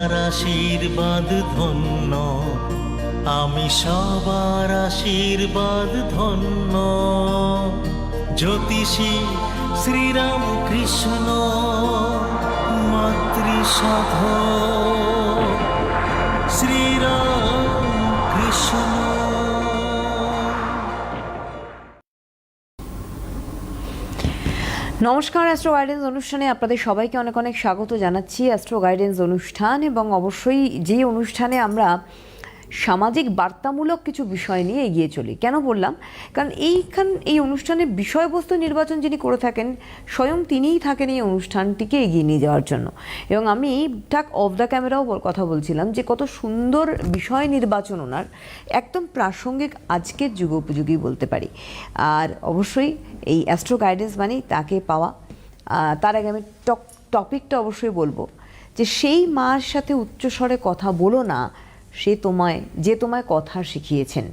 আশীর্বাদ ধন্য, আমি সবার আশীর্বাদ ধন্য। জ্যোতিষী শ্রীরাম কৃষ্ণ মাতৃসাধ শ্রীরাম কৃষ্ণ। নমস্কার, অ্যাস্ট্রো গাইডেন্স অনুষ্ঠানে আপনাদের সবাইকে অনেক অনেক স্বাগত জানাচ্ছি। অ্যাস্ট্রো গাইডেন্স অনুষ্ঠান, এবং অবশ্যই যে অনুষ্ঠানে আমরা সামাজিক বার্তামূলক কিছু বিষয় নিয়ে এগিয়ে চলি। কেন বললাম? কারণ এই অনুষ্ঠানের বিষয়বস্তু নির্বাচন যিনি করে থাকেন, স্বয়ং তিনিই থাকেন এই অনুষ্ঠানটিকে এগিয়ে নিয়ে যাওয়ার জন্য। এবং আমি ঠিক অফ দ্য ক্যামেরাও কথা বলছিলাম যে কত সুন্দর বিষয় নির্বাচন ওনার, একদম প্রাসঙ্গিক আজকের যুগোপযোগী বলতে পারি। আর অবশ্যই এই অ্যাস্ট্রো গাইডেন্স মানেই তাকে পাওয়া। তার আগে আমি টপিকটা অবশ্যই বলবো যে সেই মার সাথে উচ্চস্বরে কথা বলো না, যে তোমায় কথা শিখিয়েছেন।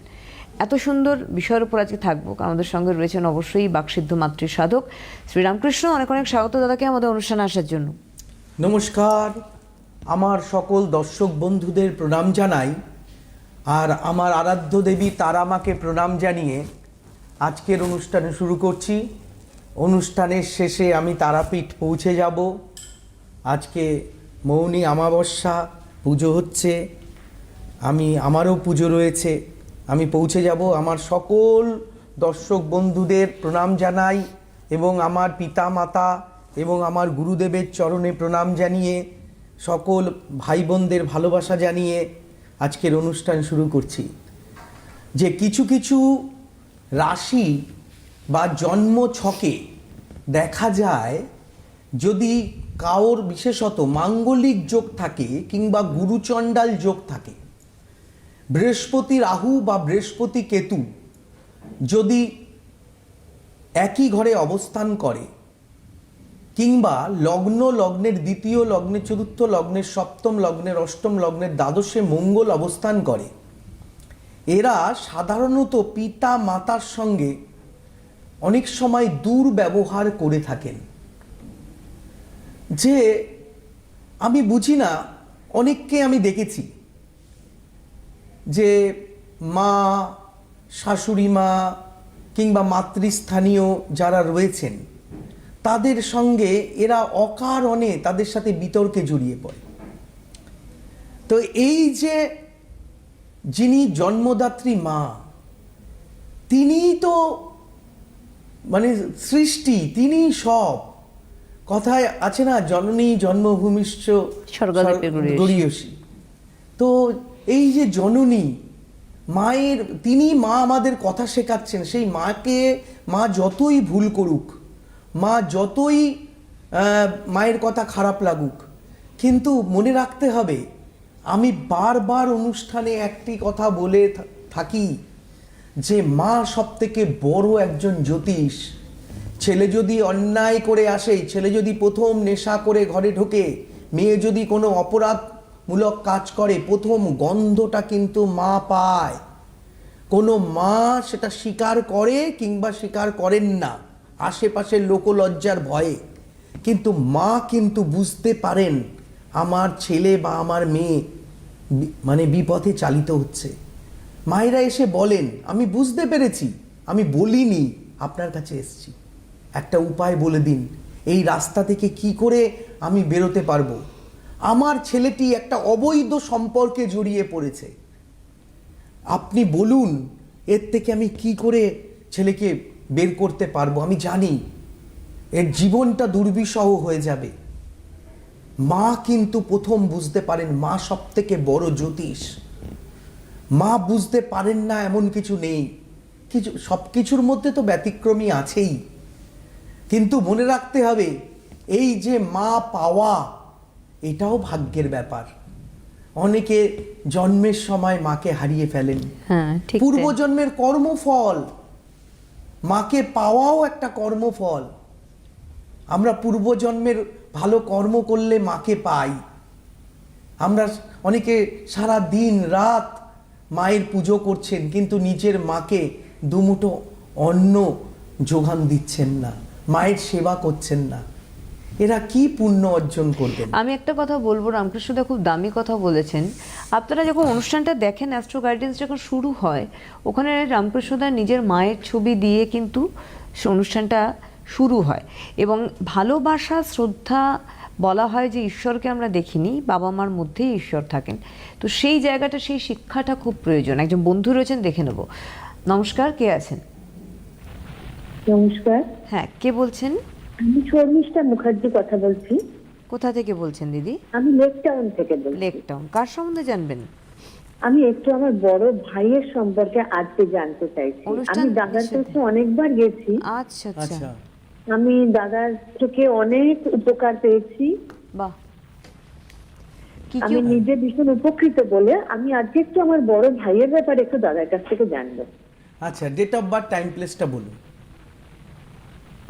এত সুন্দর বিষয়ের উপর আজকে থাকবো। আমাদের সঙ্গে রয়েছেন অবশ্যই বাকসিদ্ধ মাতৃ সাধক শ্রীরামকৃষ্ণ। অনেক অনেক স্বাগত দাদাকে আমাদের অনুষ্ঠানে আসার জন্য। নমস্কার, আমার সকল দর্শক বন্ধুদের প্রণাম জানাই, আর আমার আরাধ্য দেবী তারামাকে প্রণাম জানিয়ে আজকের অনুষ্ঠানে শুরু করছি। অনুষ্ঠানের শেষে আমি তারাপীঠ পৌঁছে যাব। আজকে মৌনী অমাবস্যা, পুজো হচ্ছে, আমারও পুজো রয়েছে, আমি পৌঁছে যাব। আমার সকল দর্শক বন্ধুদের প্রণাম জানাই এবং আমার পিতা মাতা এবং আমার গুরুদেবের চরণে প্রণাম জানিয়ে, সকল ভাই বোনদের ভালোবাসা জানিয়ে আজকের অনুষ্ঠান শুরু করছি। যে কিছু কিছু রাশি বা জন্ম ছকে দেখা যায়, যদি কারোর বিশেষত মাঙ্গলিক যোগ থাকে কিংবা গুরুচণ্ডাল যোগ থাকে, বৃহস্পতি রাহু বা বৃহস্পতি কেতু যদি একই ঘরে অবস্থান করে, কিংবা লগ্নের দ্বিতীয় লগ্নের চতুর্থ লগ্নের সপ্তম লগ্নের অষ্টম লগ্নের দ্বাদশে মঙ্গল অবস্থান করে, এরা সাধারণত পিতা মাতার সঙ্গে অনেক সময় দুর্ব্যবহার করে থাকেন। যে আমি বুঝি না, অনেককে আমি দেখেছি যে মা, শাশুড়ি মা কিংবা মাতৃস্থানীয় যারা রয়েছেন, তাদের সঙ্গে এরা অকারণে তাদের সাথে বিতর্কে জড়িয়ে পড়ে। তো এই যে যিনি জন্মদাত্রী মা, তিনিই তো মানে সৃষ্টি, তিনি সব। কথায় আছে না, জননী জন্মভূমিশ্চ গরীয়সী। তো এই যে জননী মায়ের, তিনি মা আমাদের কথা শেখাচ্ছেন। সেই মাকে, মা যতই ভুল করুক, মা যতই মায়ের কথা খারাপ লাগুক, কিন্তু মনে রাখতে হবে, আমি বারবার অনুষ্ঠানে একটি কথা বলে থাকি যে মা সবথেকে বড় একজন জ্যোতিষ। ছেলে যদি অন্যায় করে আসে, ছেলে যদি প্রথম নেশা করে ঘরে ঢোকে, মেয়ে যদি কোনো অপরাধমূলক কাজ করে, প্রথম গন্ধটা কিন্তু মা পায়। কোনো মা সেটা স্বীকার করে কিংবা স্বীকার করেন না আশেপাশের লোকলজ্জার ভয়ে, কিন্তু মা কিন্তু বুঝতে পারেন আমার ছেলে বা আমার মেয়ে মানে বিপথে চালিত হচ্ছে। মায়েরা এসে বলেন, আমি বুঝতে পেরেছি, আমি বলিনি, আপনার কাছে এসেছি, একটা উপায় বলে দিন, এই রাস্তা থেকে কি করে আমি বেরোতে পারবো। আমার ছেলেটি একটা অবৈধ সম্পর্কে জড়িয়ে পড়েছে, আপনি বলুন এর থেকে আমি কি করে ছেলেকে বের করতে পারবো। আমি জানি এর জীবনটা দুর্বিষহ হয়ে যাবে। মা কিন্তু প্রথম বুঝতে পারেন, মা সব থেকে বড় জ্যোতিষ। মা বুঝতে পারেন না এমন কিছু নেই, কিছু সব কিছুর মধ্যে তো ব্যতিক্রমী আছেই। কিন্তু মনে রাখতে হবে, এই যে মা পাওয়া, এটাও ভাগ্যের ব্যাপার। অনেকে জন্মের সময় মাকে হারিয়ে ফেলেন, পূর্বজন্মের কর্মফল। মাকে পাওয়াও একটা কর্মফল। আমরা পূর্বজন্মের ভালো কর্ম করলে মাকে পাই। আমরা অনেকে সারা দিন রাত মায়ের পুজো করছেন, কিন্তু নিজের মাকে দুমুঠো অন্ন যোগান দিচ্ছেন না, মায়ের সেবা করছেন না। এরা কি পুণ্য অর্জন করবেন? আমি একটা কথা বলবো, রামকৃষ্ণদা খুব দামি কথা বলেছেন। আপনারা যখন অনুষ্ঠানটা দেখেন, অ্যাস্ট্রো গাইডেন্স যখন শুরু হয়, ওখানে রামকৃষ্ণদা নিজের মায়ের ছবি দিয়ে কিন্তু সে অনুষ্ঠানটা শুরু হয়। এবং ভালোবাসা, শ্রদ্ধা, বলা হয় যে ঈশ্বরকে আমরা দেখিনি, বাবা মার মধ্যেই ঈশ্বর থাকেন। তো সেই জায়গাটা, সেই শিক্ষাটা খুব প্রয়োজন। একজন বন্ধু রয়েছেন, দেখে নেব। নমস্কার, কে আছেন? নমস্কার, হ্যাঁ, কে বলছেন? আমি শর্মিষ্ঠা মুখার্জি কথা বলছি। কোথা থেকে বলছেন দিদি? আমি লেক টাউন থেকে বলছি। Lake town. কার সম্বন্ধে জানবেন? আমি একটু আমার বড় ভাইয়ের সম্পর্কে আজকে জানতে চাইছি। অনুষ্ঠান আমি দাদার কাছে অনেকবার গেছি। আচ্ছা আচ্ছা, আচ্ছা, আমি দাদার থেকে অনেক উপকার পেয়েছি। বাহ। কি কি আমি নিজে ভীষণ উপকৃত বলে আমি আজকে একটু আমার বড় ভাইয়ের ব্যাপারে একটু দাদার কাছ থেকে জানবো। আচ্ছা, ডেট অফ বার্থ, টাইম, প্লেসটা বলুন।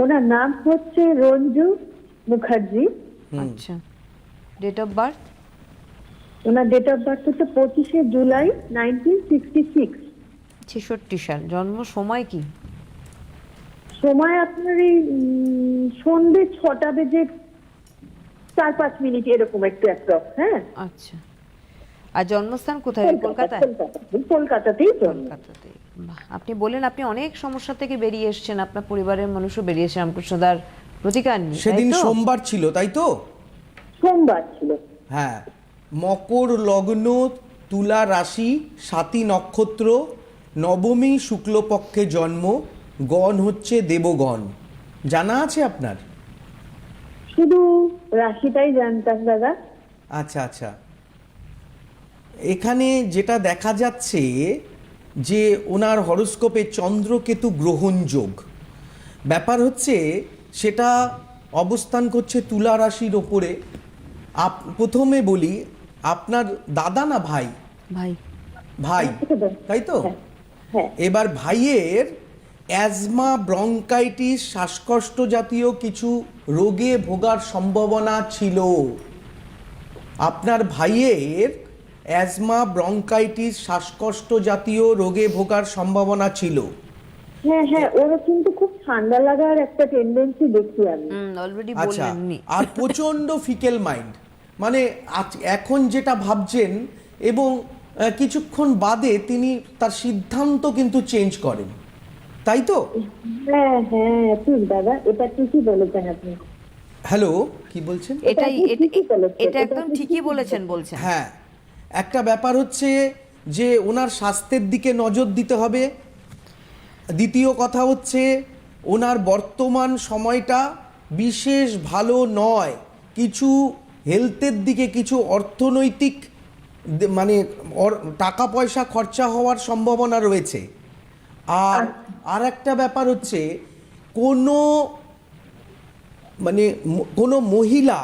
ওনার নাম হচ্ছে রঞ্জু মুখার্জি। আচ্ছা, ডেট অফ বার্থ? ওনার ডেট অফ বার্থ হচ্ছে 25শে জুলাই 1966। 66 সাল। জন্ম সময় কি? সময় আপনার এই সন্ধ্যে 6টা বেজে 4-5 মিনিট এরকম একটু অ্যাপ্রক্স। হ্যাঁ, আচ্ছা। আর জন্মস্থান কোথায়? কলকাতায়? কলকাতাতেই জন্ম। কলকাতাতে। বাহ। আপনি বলেন আপনি অনেক সমস্যা থেকে বেরিয়ে এসেছেন, আপনার পরিবারের মানুষও বেরিয়ে এসে রামকৃষ্ণদার প্রতিকার নিয়ে, তাই সেদিন তো? সোমবার ছিল, তাই তো? সোমবার ছিল। হ্যাঁ, মকর লগ্ন, তুলা রাশি, স্বাতী নক্ষত্র, নবমী শুক্লপক্ষে জন্ম, গণ হচ্ছে দেবগণ। জানা আছে আপনার? শুধু রাশিটাই জানতাম দাদা। আচ্ছা আচ্ছা, এখানে যেটা দেখা যাচ্ছে যে ওনার হরোস্কোপে চন্দ্রকেতু গ্রহণ যোগ। ব্যাপার হচ্ছে সেটা অবস্থান করছে তুলা রাশির ওপরে। প্রথমে বলি, আপনার দাদা না ভাই? ভাই। ভাই, তাই তো? হ্যাঁ, এবার ভাইয়ের অ্যাজমা, ব্রঙ্কাইটিস, শ্বাসকষ্ট জাতীয় কিছু রোগে ভোগার সম্ভাবনা ছিল। আপনার ভাইয়ের অ্যাজমা, ব্রঙ্কাইটিস, শ্বাসকষ্ট জাতীয় রোগে ভোগার সম্ভাবনা ছিল। হ্যাঁ হ্যাঁ, ওরা কিন্তু খুব ঠান্ডা লাগার একটা টেন্ডেন্সি দেখি আমি। অলরেডি আচ্ছা, বললেন উনি। আর প্রচন্ড ফিকেল মাইন্ড, মানে এখন যেটা ভাবছেন এবং কিছুক্ষণ বাদে তিনি তার সিদ্ধান্ত কিন্তু চেঞ্জ করেন, তাই তো? হ্যাঁ হ্যাঁ, ঠিক দাদা, এটা ঠিকই বলেছেন আপনি। হ্যালো, কি বলছেন? এটাই, আপনি ঠিকই বলেছেন, এটা একদম আপনি ঠিকই ঠিকই বলেছেন বলছেন। হ্যাঁ, একটা ব্যাপার হচ্ছে যে ওনার স্বাস্থ্যের দিকে নজর দিতে হবে। দ্বিতীয় কথা হচ্ছে ওনার বর্তমান সময়টা বিশেষ ভালো নয়। কিছু হেলথের দিকে, কিছু অর্থনৈতিক মানে টাকা পয়সা খরচা হওয়ার সম্ভাবনা রয়েছে। আর একটা ব্যাপার হচ্ছে কোনো মহিলা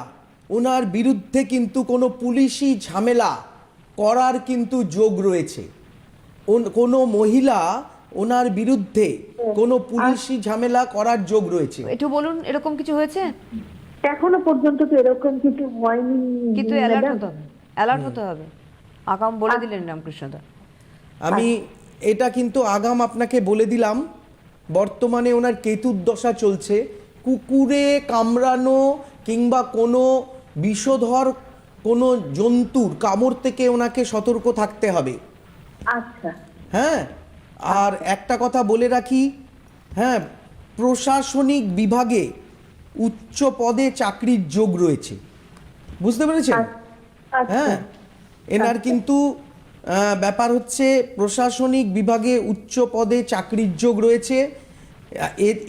ওনার বিরুদ্ধে কিন্তু কোনো পুলিশি ঝামেলা করার কিন্তু যোগ রয়েছে। কোনো মহিলা ওনার বিরুদ্ধে কোনো পুলিশি ঝামেলা করার যোগ রয়েছে। একটু বলুন, এরকম কিছু হয়েছে? এখনো পর্যন্ত তো এরকম কিছু হয়নি, কিন্তু অ্যালার্ট হতে হবে, অ্যালার্ট হতে হবে। আগাম বলে দিলেন রামকৃষ্ণদা। আমি এটা কিন্তু আগাম আপনাকে বলে দিলাম। বর্তমানে ওনার কেতুর দশা চলছে। কুকুরে কামড়ানো কিংবা কোনো বিষধর কোনো জন্তুর কামড় থেকে ওনাকে সতর্ক থাকতে হবে। আচ্ছা, হ্যাঁ, আর একটা কথা বলে রাখি, হ্যাঁ, প্রশাসনিক বিভাগে উচ্চ পদে চাকরির যোগ রয়েছে, বুঝতে পেরেছেন? আচ্ছা, হ্যাঁ, এনার কিন্তু ব্যাপার হচ্ছে প্রশাসনিক বিভাগে উচ্চ পদে চাকরির যোগ রয়েছে।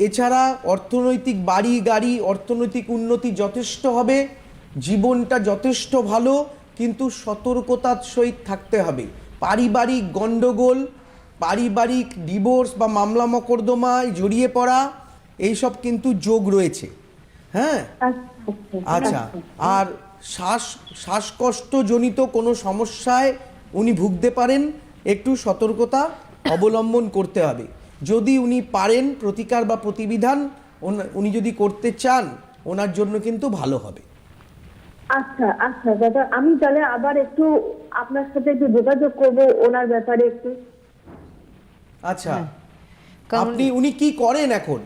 এছাড়া অর্থনৈতিক, বাড়ি গাড়ি, অর্থনৈতিক উন্নতি যথেষ্ট হবে। জীবনটা যথেষ্ট ভালো, কিন্তু সতর্কতার সহিত থাকতে হবে। পারিবারিক গণ্ডগোল, পারিবারিক ডিভোর্স বা মামলা মোকদ্দমায় জড়িয়ে পড়া, এইসব কিন্তু যোগ রয়েছে। হ্যাঁ, আচ্ছা, আর শ্বাসকষ্টজনিত কোনো সমস্যায় উনি ভুগতে পারেন, একটু সতর্কতা অবলম্বন করতে হবে। যদি উনি পারেন প্রতিকার বা প্রতিবিধান উনি যদি করতে চান, ওনার জন্য কিন্তু ভালো হবে। আচ্ছা আচ্ছা দাদা, আমি তাহলে আবার একটু আপনার সাথে একটু যোগাযোগ করবো ওনার ব্যাপারে একটু। আচ্ছা, কারণ- উনি কি করেন এখন?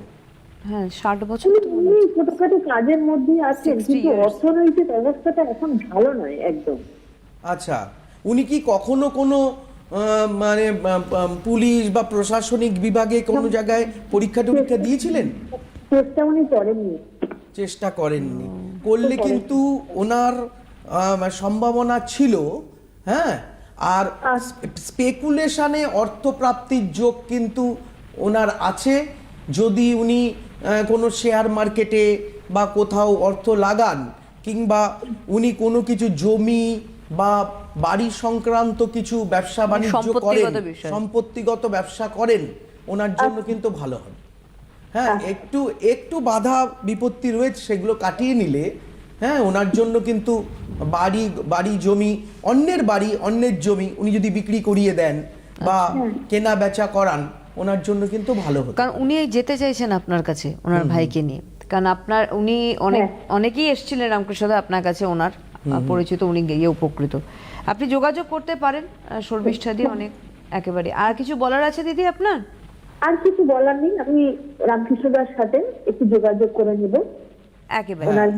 হ্যাঁ 60 বছর তো মনে উনি ছোটখাটো কাজের মধ্যে আছেন, 60 কিন্তু years। অর্থনৈতিক অবস্থাটা এখন ভালো নয় একদম। আচ্ছা, উনি কি কখনো কোনো মানে পুলিশ বা প্রশাসনিক বিভাগে কোনো জায়গায় পরীক্ষা টরীক্ষা দিয়েছিলেন? চেষ্টা উনি করেননি। চেষ্টা করেননি। করলে কিন্তু ওনার সম্ভাবনা ছিল। হ্যাঁ, আর স্পেকুলেশনে অর্থপ্রাপ্তির যোগ কিন্তু ওনার আছে। যদি উনি কোনো শেয়ার মার্কেটে বা কোথাও অর্থ লাগান, কিংবা উনি কোনো কিছু জমি বা বাড়ি সংক্রান্ত কিছু ব্যবসা বাণিজ্য করেন, সম্পত্তিগত বিষয়। সম্পত্তিগত ব্যবসা করেন, ওনার জন্য কিন্তু ভালো হবে। হ্যাঁ, একটু একটু বাধা বিপত্তি রয়েছে, সেগুলো কাটিয়ে নিলে হ্যাঁ ওনার জন্য কিন্তু বাড়ি জমি, অন্যের জমি উনি যদি বিক্রি করিয়ে দেন বা কেনা বেচা করান, ওনার জন্য কিন্তু ভালো হতো। কারণ উনি যেতে চাইছেন আপনার কাছে ওনার ভাইকে নিয়ে, কারণ উনি অনেকেই এসেছিলেন রামকৃষ্ণদা আপনার কাছে, ওনার পরিচিত, উনি গিয়ে উপকৃত। আপনি যোগাযোগ করতে পারেন শর্মিষ্ঠা দিয়ে অনেক একেবারে। আর কিছু বলার আছে দিদি আপনার? আর কিছু বলার নেই, আমি রামকৃষ্ণদার সাথে একটু যোগাযোগ করে নেব। একেবারে ওনার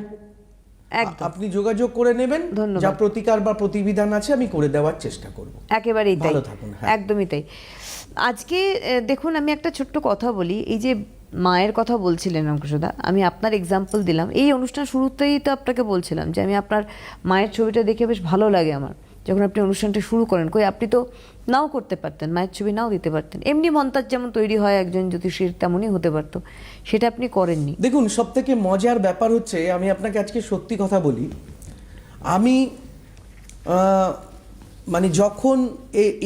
একদম আপনি যোগাযোগ করে নেবেন, ধন্যবাদ। যা প্রতিকার বা প্রতিবিধান আছে আমি করে দেওয়ার চেষ্টা করব। একেবারেই তাই, ভালো থাকুন। হ্যাঁ। একদমই তাই। আজকে দেখুন, আমি একটা ছোট্ট কথা বলি। এই যে মায়ের কথা বলছিলেন রামকৃষ্ণদা, আমি আপনার এক্সাম্পল দিলাম। এই অনুষ্ঠান শুরুতেই তো আপনাকে বলছিলাম যে আমি আপনার মায়ের ছবিটা দেখে বেশ ভালো লাগে আমার। যখন আপনি অনুষ্ঠানটা শুরু করেন, আপনি তো নাও করতে পারতেন, মায়ের ছবি নাও দিতে পারতেন, এমনি মন্তাজ যেমন তৈরি হয় একজন জ্যোতিষীর, তেমনই হতে পারতো, সেটা আপনি করেননি। দেখুন, সব থেকে মজার ব্যাপার হচ্ছে, আমি আপনাকে আজকে সত্যি কথা বলি, আমি মানে যখন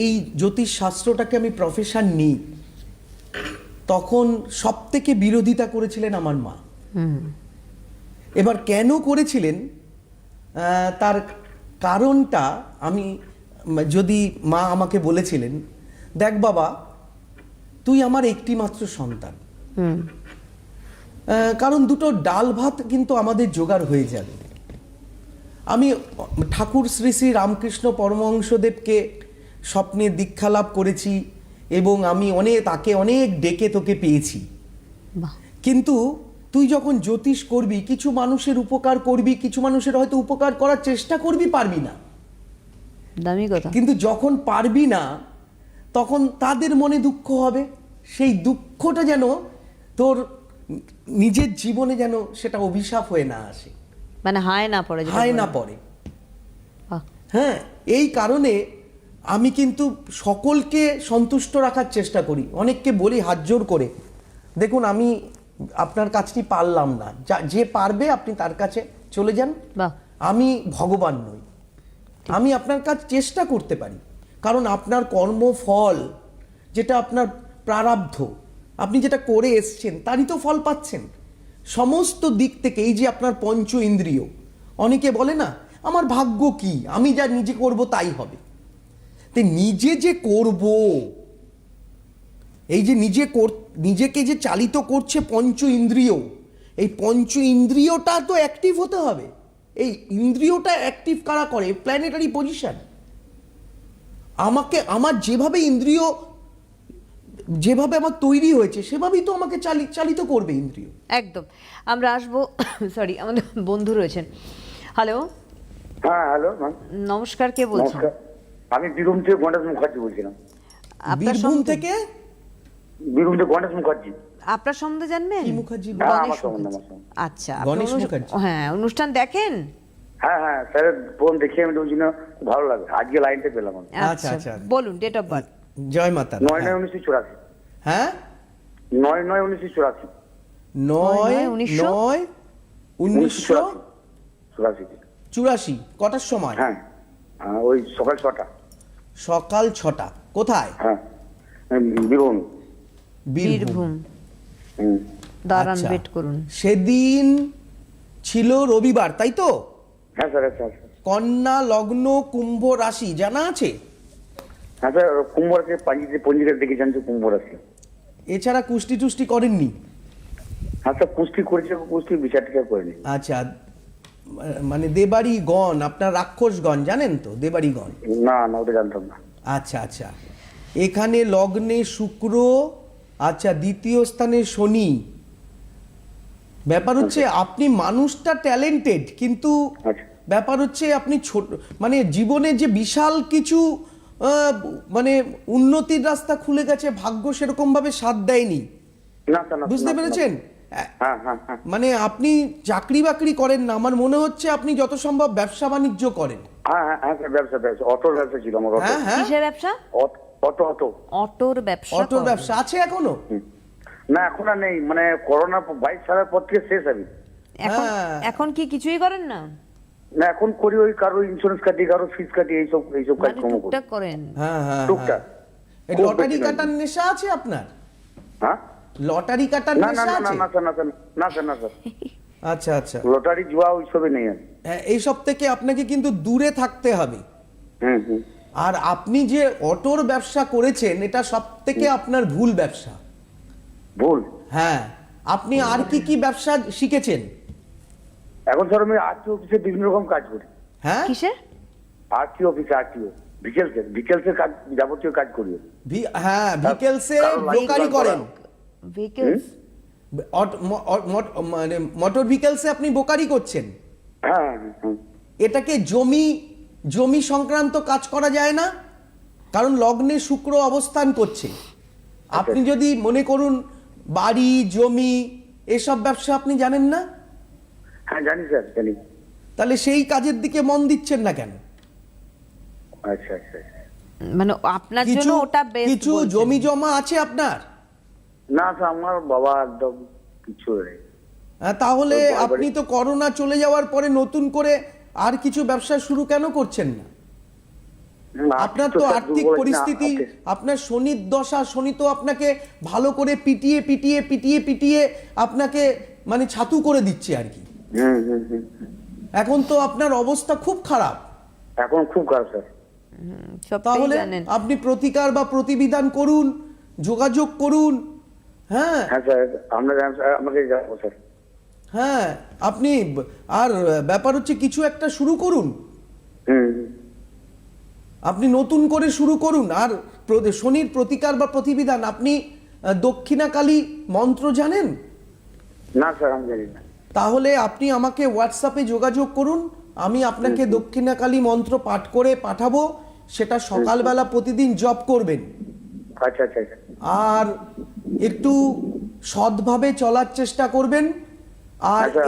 এই জ্যোতিষ শাস্ত্রটাকে আমি প্রফেশন নিই, তখন সব থেকে বিরোধিতা করেছিলেন আমার মা। এবার কেন করেছিলেন তার কারণটা আমি যদি মা আমাকে বলেছিলেন, দেখ বাবা, তুই আমার একটি মাত্র সন্তান, কারণ দুটো ডাল ভাত কিন্তু আমাদের জোগাড় হয়ে যাবে। আমি ঠাকুর শ্রী শ্রী রামকৃষ্ণ পরমহংসদেবকে স্বপ্নে দীক্ষা লাভ করেছি এবং আমি তাকে অনেক ডেকে তোকে পেয়েছি। কিন্তু তুই যখন জ্যোতিষ করবি, কিছু মানুষের উপকার করবি, কিছু মানুষের হয়তো উপকার করার চেষ্টা করবি, পারবি না। দামি কথা। কিন্তু যখন পারবি না, তখন তাদের মনে দুঃখ হবে। সেই দুঃখটা যেন তোর নিজের জীবনে যেন সেটা অভিশাপ হয়ে না আসে, মানে হায় না পড়ে, হ্যাঁ, এই কারণে আমি কিন্তু সকলকে সন্তুষ্ট রাখার চেষ্টা করি। অনেককে বলি হাত জোর করে, দেখুন আমি আপনার কাজটি পারলাম না, যে পারবে আপনি তার কাছে চলে যান, আমি ভগবান নই, আমি আপনার কাজ চেষ্টা করতে পারি। কারণ আপনার কর্মফল, যেটা আপনার প্রারব্ধ, আপনি যেটা করে এসছেন তারই তো ফল পাচ্ছেন সমস্ত দিক থেকে। এই যে আপনার পঞ্চ ইন্দ্রিয়, অনেকে বলে না আমার ভাগ্য কি, আমি যা নিজে করব তাই হবে। নিজে যে করব, এই যে নিজেকে যে চালিত করছে পঞ্চ ইন্দ্রিয়, এই পঞ্চ ইন্দ্রিয়টা তো অ্যাক্টিভ হতে হবে। এই ইন্দ্রিয়টা অ্যাক্টিভ কারা করে? Planetary position. আমার যেভাবে ইন্দ্রিয়, যেভাবে আমার তৈরি হয়েছে, সেভাবেই তো আমাকে চালিত করবে ইন্দ্রিয়। একদম। আমরা আসবো, সরি, আমাদের বন্ধু রয়েছেন। হ্যালো। হ্যাঁ, হ্যালো, নমস্কার, কে বলছেন? আমি বীরভূম থেকে গণেশ মুখার্জি বলছিলাম। বীরভূম থেকে গণেশ মুখার্জি। আপনার সম্বন্ধে জানবেন? কি মুখার্জি? আচ্ছা, গণেশ মুখার্জি। হ্যাঁ, অনুষ্ঠান দেখেন? হ্যাঁ, স্যারের ফোন দেখে আমি ওই জন্য ভালো লাগে, আজকে লাইনটা পেলাম। আচ্ছা, আচ্ছা, বলুন ডেট অফ বার্থ। জয় মাতা। 9/9/1984। হ্যাঁ, 9/9/1984। 9/9/1984। কটার সময়? হ্যাঁ, ওই সকাল 6টা। সকাল 6টা। কোথায়? হ্যাঁ, বীরভূম। বীরভূম। দাঁড়ান, ওয়েট করুন। সেদিন ছিল রবিবার, তাই তো? হ্যাঁ স্যার। কন্যা লগ্ন, কুম্ভ রাশি জানা আছে? হ্যাঁ স্যার, কুম্ভ রাশি পঞ্জিকার দেখে জানছি কুম্ভ রাশি। এছাড়া কুষ্টি টুষ্টি করেননি? হ্যাঁ স্যার, কুষ্টি করেছে, কুষ্টি বিচার টিচার করেনি। আচ্ছা, মানে দেবাড়ি গণ, আপনার রাক্ষস গণ জানেন তো? দেবাড়ি গণ না, ওটা জানতাম না। আচ্ছা আচ্ছা, এখানে লগ্নে শুক্র, আচ্ছা দ্বিতীয় স্থানে শনি, ব্যাপার হচ্ছে আপনি মানুষটা ট্যালেন্টেড, কিন্তু আচ্ছা। ব্যাপার হচ্ছে আপনি ছোট মানে জীবনে যে বিশাল কিছু মানে উন্নতির রাস্তা খুলে গেছে, ভাগ্য সেরকম ভাবে সাথ দেয়নি, না স্যার, না, বুঝতে না, পেরেছেন? হ্যাঁ হ্যাঁ হ্যাঁ। মানে আপনি চাকরি বাকরি করেন না, আমার মনে হচ্ছে আপনি যত সম্ভব ব্যবসা বাণিজ্য করেন। হ্যাঁ হ্যাঁ হ্যাঁ স্যার, ব্যবসা অটোর ব্যবসা ছিল আমার, অটো। হ্যাঁ হ্যাঁ, কিসের ব্যবসা? Auto auto. অটোর ব্যবসা অটোর করেন? ব্যবসা আছে এখনো? না এখন আর নেই, মানে করোনা 22 সালের পর থেকে শেষ আমি। এখন হ্যাঁ। এখন কি কিছুই করেন না? না এখন করি ওই কারো ইন্স্যুরেন্স কাটি, কারো ফিস কাটি, এইসব মানে কাজকর্ম করি টুকটাক করেন? হ্যাঁ হ্যাঁ, টুকটাক। এই খুব লটারি বেশি নয়। কাটার নেশা আছে আপনার? হ্যাঁ, লটারি কাটার না না নেশা না না আছে? না স্যার, না স্যার, না স্যার, না স্যার, আচ্ছা আচ্ছা, লটারি জুয়া ওইসবে নেই আর। হ্যাঁ, এইসব থেকে আপনাকে কিন্তু দূরে থাকতে হবে। হুম হুম। আর আপনি যে অটোর ব্যবসা করেছেন, এটা সব থেকে আপনার ভুল ব্যবসা। ভুল? হ্যাঁ, আপনি আর কি কি ব্যবসা শিখেছেন? এখন স্যার আমি আরটিও অফিসে বিভিন্ন রকম কাজ করি। হ্যাঁ, কিসের? আরটিও অফিসে, আরটিও ভিকেলসের কাজ, যাবতীয় কাজ করি। হ্যাঁ, ভিকেলসে কারো লাইসেন্স ব্রোকারি করেন? ভেহিকলস? মানে মোটর ভিকেলসে আপনি ব্রোকারি করছেন? হ্যাঁ হ্যাঁ হ্যাঁ। এটাকে জমি সংক্রান্ত কাজ করা যায় না? কারণ লগ্নে শুক্র অবস্থান করছে। আপনি যদি মনে করুন বাড়ি জমি এসব ব্যবসা আপনি জানেন না, হ্যাঁ জানি স্যার, জানি। তাহলে সেই কাজের দিকে মন দিচ্ছেন না কেন? আচ্ছা আচ্ছা আচ্ছা। মানে আপনার জন্য কিছু ওটা বেস্ট কিছু জমি জমা আছে আপনার? না স্যার, আমার বাবা একদম কিছু নেই। তাহলে ওই বাড়ি- আপনি তো করোনা চলে যাওয়ার পরে নতুন করে আর কিছু ব্যবসা শুরু কেন করছেন না? আপনার তো আর্থিক পরিস্থিতি, আপনার শনির দশা, শনি তো আপনাকে ভালো করে পিটিয়ে পিটিয়ে পিটিয়ে পিটিয়ে আপনাকে মানে ছাতু করে দিচ্ছে আর কি। হুম হুম হুম। এখন তো আপনার অবস্থা খুব খারাপ। এখন খুব খারাপ স্যার। সবটাই তাহলে জানেন। আপনি প্রতিকার বা প্রতিবিধান করুন, যোগাযোগ করুন। হ্যাঁ হ্যাঁ স্যার, আমাকে যাবো স্যার। হ্যাঁ, আপনি আর ব্যাপার হচ্ছে কিছু একটা শুরু করুন, হুম হুম। আপনি নতুন করে শুরু করুন। আর শনির প্রতিকার বা প্রতিবিধান, আপনি দক্ষিণাকালী মন্ত্র জানেন? না স্যার, আমি জানি না। তাহলে আপনি আমাকে হোয়াটসঅ্যাপে যোগাযোগ করুন, আমি আপনাকে দক্ষিণাকালী মন্ত্র পাঠ করে পাঠাবো, সেটা সকালবেলা প্রতিদিন জপ করবেন। আচ্ছা আচ্ছা আচ্ছা। আর একটু সৎভাবে চলার চেষ্টা করবেন। আর আচ্ছা,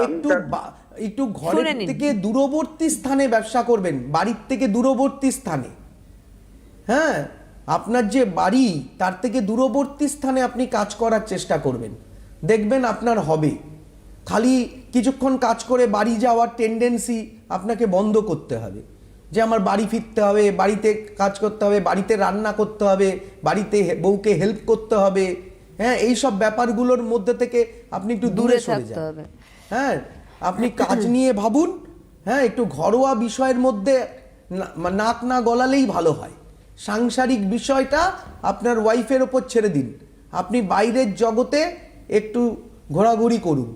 একটু ঘরের শুনে নিন। থেকে দূরবর্তী স্থানে ব্যবসা করবেন, বাড়ির থেকে দূরবর্তী স্থানে। হ্যাঁ, আপনার যে বাড়ি তার থেকে দূরবর্তী স্থানে আপনি কাজ করার চেষ্টা করবেন, দেখবেন আপনার হবে। খালি কিছুক্ষণ কাজ করে বাড়ি যাওয়ার টেন্ডেন্সি আপনাকে বন্ধ করতে হবে, যে আমার বাড়ি ফিরতে হবে, বাড়িতে কাজ করতে হবে, বাড়িতে রান্না করতে হবে, বাড়িতে বউকে হেল্প করতে হবে। হ্যাঁ, এই সব ব্যাপারগুলোর মধ্যে থেকে আপনি একটু দূরে সরে থাকতে যান। হবে। হ্যাঁ, আপনি কাজ নিয়ে ভাবুন। হ্যাঁ, একটু ঘরোয়া বিষয়ের মধ্যে নাক না গলালেই ভালো হয়। সাংসারিক বিষয়টা আপনার ওয়াইফের ওপর ছেড়ে দিন, আপনি বাইরের জগতে একটু ঘোরাঘুরি করুন।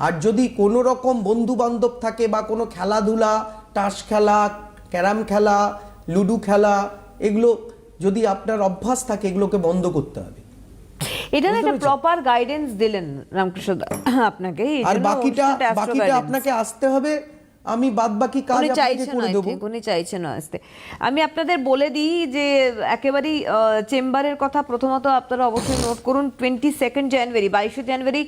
আর যদি কোনো রকম বন্ধু বান্ধব থাকে বা কোনো খেলাধুলা, তাস খেলা, ক্যারাম খেলা, লুডো খেলা, এগুলো যদি আপনার অভ্যাস থাকে, এগুলোকে বন্ধ করতে হবে। এটা না বুঝতে একটা পেরেছেন? প্রপার গাইডেন্স দিলেন রামকৃষ্ণ দা আপনাকে। এই আর জন্য বাকিটা অনুষ্ঠানটা Astro বাকিটা Guidance। আপনাকে আসতে হবে, আমি বাদ বাকি কাজ উনি আপনাকে চাইছেন করে I দেবো। think, উনি চাইছেন আসতে। আমি আপনাদের বলে দিই যে একেবারেই চেম্বারের কথা প্রথমত আপনারা অবশ্যই নোট করুন। 22 জানুয়ারি 22 জানুয়ারি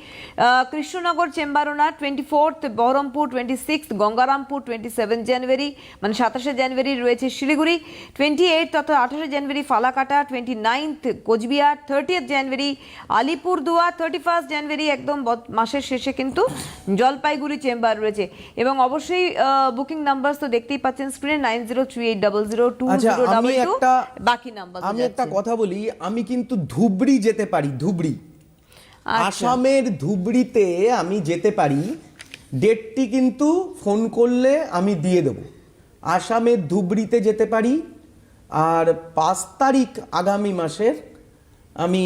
কৃষ্ণনগর চেম্বার ওনার, 24 বহরমপুর, 26 গঙ্গারামপুর, 27 জানুয়ারি মানে 27 জানুয়ারি রয়েছে শিলিগুড়ি, 28 অর্থাৎ 28 জানুয়ারি ফালাকাটা, 29 কোচবিহার, 30 জানুয়ারি আলিপুরদুয়ার, 31 জানুয়ারি একদম মাসের শেষে কিন্তু জলপাইগুড়ি চেম্বার রয়েছে। এবং অবশ্যই বুকিং নাম্বার তো দেখতেই পাচ্ছেন স্ক্রিনে, 9038002022, আচ্ছা, বাকি নাম্বার আমি একটা কথা বলি, আমি কিন্তু ধুবড়ি যেতে পারি, ধুবড়ি, আসামের ধুবড়িতে আমি যেতে পারি। ডেটটি কিন্তু ফোন করলে আমি দিয়ে দেব। আসামের ধুবড়িতে যেতে পারি। আর 5 তারিখ আগামী মাসের আমি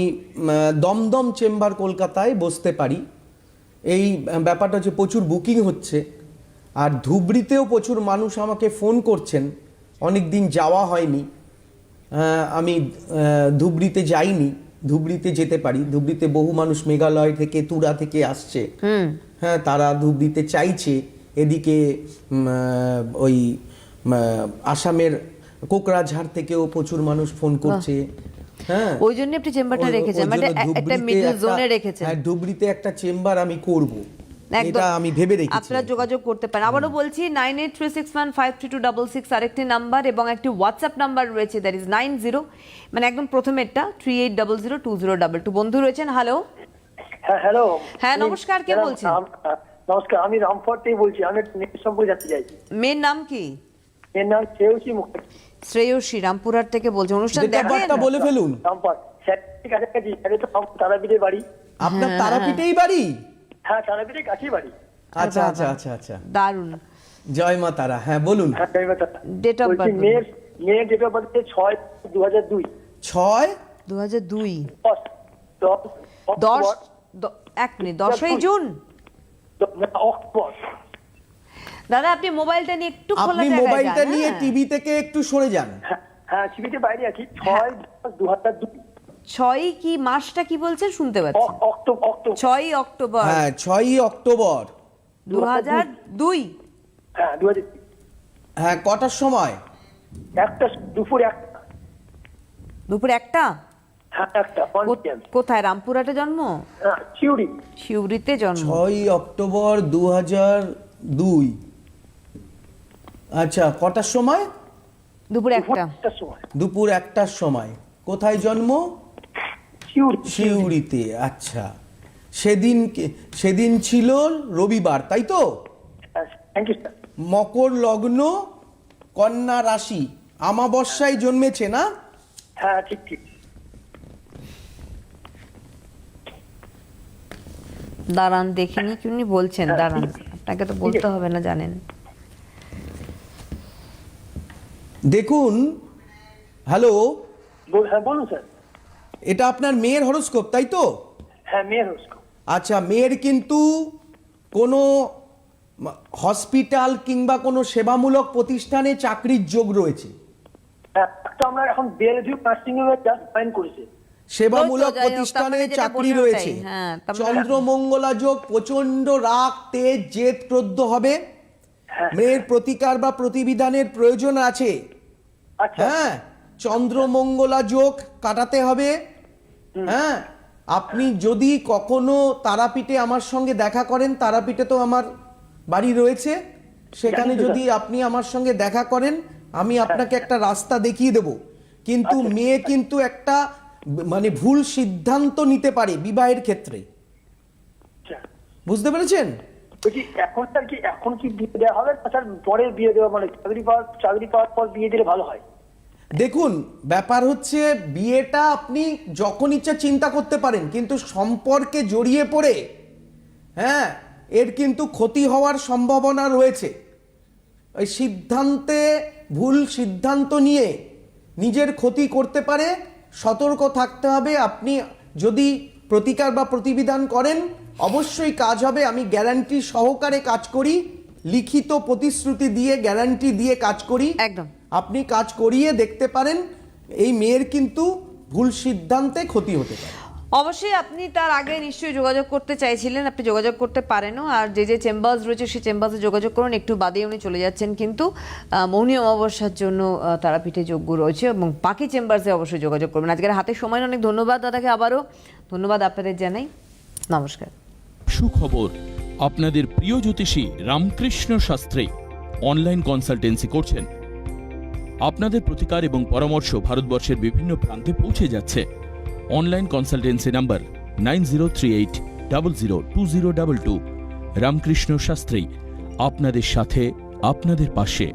দমদম চেম্বার কলকাতায় বসতে পারি। এই ব্যাপারটা হচ্ছে প্রচুর বুকিং হচ্ছে। আর ধুবড়িতেও প্রচুর মানুষ আমাকে ফোন করছেন, অনেক দিন যাওয়া হয়নি। আমি ধুবড়িতে যাইনি, ধুবড়িতে যেতে পারি। ধুবড়িতে বহু মানুষ মেঘালয় থেকে, তুরা থেকে আসছে। হ্যাঁ, তারা ধূপ দিতে চাইছে। এদিকে ওই আসামের কোকরাঝাড় থেকেও প্রচুর মানুষ ফোন করছে। হ্যাঁ, ওই জন্য আপনি চেম্বারটা রেখেছেন, মানে একটা মিডল জোনে রেখেছেন। হ্যাঁ, ধুবড়িতে একটা চেম্বার আমি করব, একদম। এটা আমি ভেবে রেখেছি। আপনারা যোগাযোগ করতে পারেন। আবারও বলছি 9836153266 আরেকটি নাম্বার এবং একটি হোয়াটসঅ্যাপ নাম্বার রয়েছে, দ্যাট ইজ 90, মানে একদম প্রথমেরটা 38002022। বন্ধু রয়েছেন, হ্যালো। হ্যাঁ, হ্যালো। হ্যাঁ, নমস্কার, কে বলছেন? নমস্কার, আমি রামপুর থেকে বলছি। আমি একটা মেয়ের সম্পর্কে জানতে চাইছি। মেয়ের নাম কি? মেয়ের নাম শ্রেয়সী মুখার্জি। শ্রেয়সী, রামপুরহাট থেকে বলছে। অনুষ্ঠান ডেট অফ দেখেন? বার্থটা বলে ফেলুন। রামপুর স্যারের কাছাকাছি, স্যারের তো তারাপীঠের বাড়ি। আপনার তারাপীঠেই বাড়ি? হ্যাঁ, তারাপীঠের কাছেই বাড়ি। আচ্ছা আচ্ছা আচ্ছা আচ্ছা, দারুণ। জয় মা তারা। হ্যাঁ, বলুন। হ্যাঁ, Date of birth বলুন। মেয়ের ডেট অফ বার্থ 6/2002। 2002। 10 এক মিনিট, 10ই জুন। অক্টোবর। দাদা, আপনি মোবাইলটা নিয়ে একটু খোলা আপনি জায়গায় মোবাইলটা যান, নিয়ে হ্যাঁ। টিভি থেকে একটু সরে যান। হ্যাঁ, টিভিতে বাইরে আছি। 6/2002। 6ই কি মাসটা কি বলছেন শুনতে পাচ্ছি? অক্টোবর। 6ই অক্টোবর হ্যাঁ, 6ই অক্টোবর। 2002। হ্যাঁ, 2002। হ্যাঁ, কটার সময়? দুপুর 1টা। দুপুর 1টা? হ্যাঁ, 1টা। কোথায়? রামপুরহাটে জন্ম? হ্যাঁ, চিউড়ি। শিউরিতে জন্ম। 6ই অক্টোবর 2002। আচ্ছা, কটার সময়? দুপুর 1টা। সময়। দুপুর 1টার সময়। কোথায় জন্ম? শিউড়িতে। আচ্ছা, সেদিন ছিল রবিবার, তাই তো? Thank you sir. মকর লগ্ন, কন্যা রাশি, আমাবস্যায় জন্মেছে না? হ্যাঁ, ঠিক ঠিক। দাঁড়ান, দেখিনি কি উনি বলছেন, দাঁড়ান, আপনাকে তো বলতে হবে না, জানেন। দেখুন, হ্যালো, হ্যাঁ, বলুন স্যার। এটা আপনার মেয়ের হরোস্কোপ, তাই তো? হ্যাঁ, মেয়ের হরোস্কোপ। আচ্ছা, মেয়ের কিন্তু কোনো হসপিটাল কিংবা কোনো সেবামূলক প্রতিষ্ঠানে চাকরির যোগ রয়েছে। হ্যাঁ, একটা আমরা এখন বেলভিউ নার্সিং হোমে জয়েন করেছি। সেবামূলক যাই হোক, প্রতিষ্ঠানে তারপরে যেটা চাকরি বললেন রয়েছে। ওটাই, হ্যাঁ, তারপরে- চন্দ্রমঙ্গলা যোগ, প্রচন্ড রাগ, তেজ, জেদ, ক্রোধ হবে। হ্যাঁ। মেয়ের প্রতিকার বা প্রতিবিধানের প্রয়োজন আছে। আচ্ছা। হ্যাঁ, চন্দ্রমঙ্গলা যোগ কাটাতে হবে। হ্যাঁ, আপনি যদি কখনো তারাপীঠে আমার সঙ্গে দেখা করেন, তারাপীঠে তো আমার বাড়ি রয়েছে, সেখানে জানি তো, যদি আপনি আমার সঙ্গে দেখা করেন, আমি আপনাকে একটা রাস্তা দেখিয়ে দেব। কিন্তু মেয়ে কিন্তু একটা মানে ভুল সিদ্ধান্ত নিতে পারে বিবাহের ক্ষেত্রে, আচ্ছা। বুঝতে পেরেছেন? বলছি, এখন কি বিয়ে দেওয়া হবে না স্যার? পরে বিয়ে দেওয়া, মানে চাকরি পাওয়ার পর বিয়ে দিলে ভালো হয়? দেখুন, ব্যাপার হচ্ছে বিয়েটা আপনি যখন ইচ্ছা চিন্তা করতে পারেন, কিন্তু সম্পর্কে জড়িয়ে পড়ে হ্যাঁ এর কিন্তু ক্ষতি হওয়ার সম্ভাবনা রয়েছে। ওই ভুল সিদ্ধান্ত নিয়ে নিজের ক্ষতি করতে পারে, সতর্ক থাকতে হবে। আপনি যদি প্রতিকার বা প্রতিবিধান করেন, অবশ্যই কাজ হবে। আমি গ্যারান্টি সহকারে কাজ করি, লিখিত প্রতিশ্রুতি দিয়ে গ্যারান্টি দিয়ে কাজ করি। একদম। আপনি কাজ করিয়ে দেখতে পারেন, এই মেয়ের কিন্তু ভুল সিদ্ধান্তে ক্ষতি হতে পারে। অবশ্যই আপনি তার আগে নিশ্চয়ই যোগাযোগ করতে চাইছিলেন, আপনি যোগাযোগ করতে পারেনও। আর যে চেম্বার্স রয়েছে সেই চেম্বার্সে যোগাযোগ করুন। একটু বাদে উনি চলে যাচ্ছেন, কিন্তু মৌনী অমাবস্যার জন্য তারাপীঠে যোগ্য রয়েছে এবং বাকি চেম্বার্সে অবশ্যই যোগাযোগ করবেন। আজকের হাতে সময় অনেক ধন্যবাদ দাদাকে, আবারও ধন্যবাদ আপনাদের জানাই। নমস্কার। সুখবর, আপনাদের প্রিয় জ্যোতিষী রামকৃষ্ণ শাস্ত্রী অনলাইন কনসালটেন্সি করছেন। আপনাদের প্রতিকার এবং পরামর্শ ভারতবর্ষের বিভিন্ন প্রান্তে পৌঁছে যাচ্ছে। Online consultancy number 9038002022। Ramakrishna Shastri, আপনাদের সাথে, আপনাদের পাশে।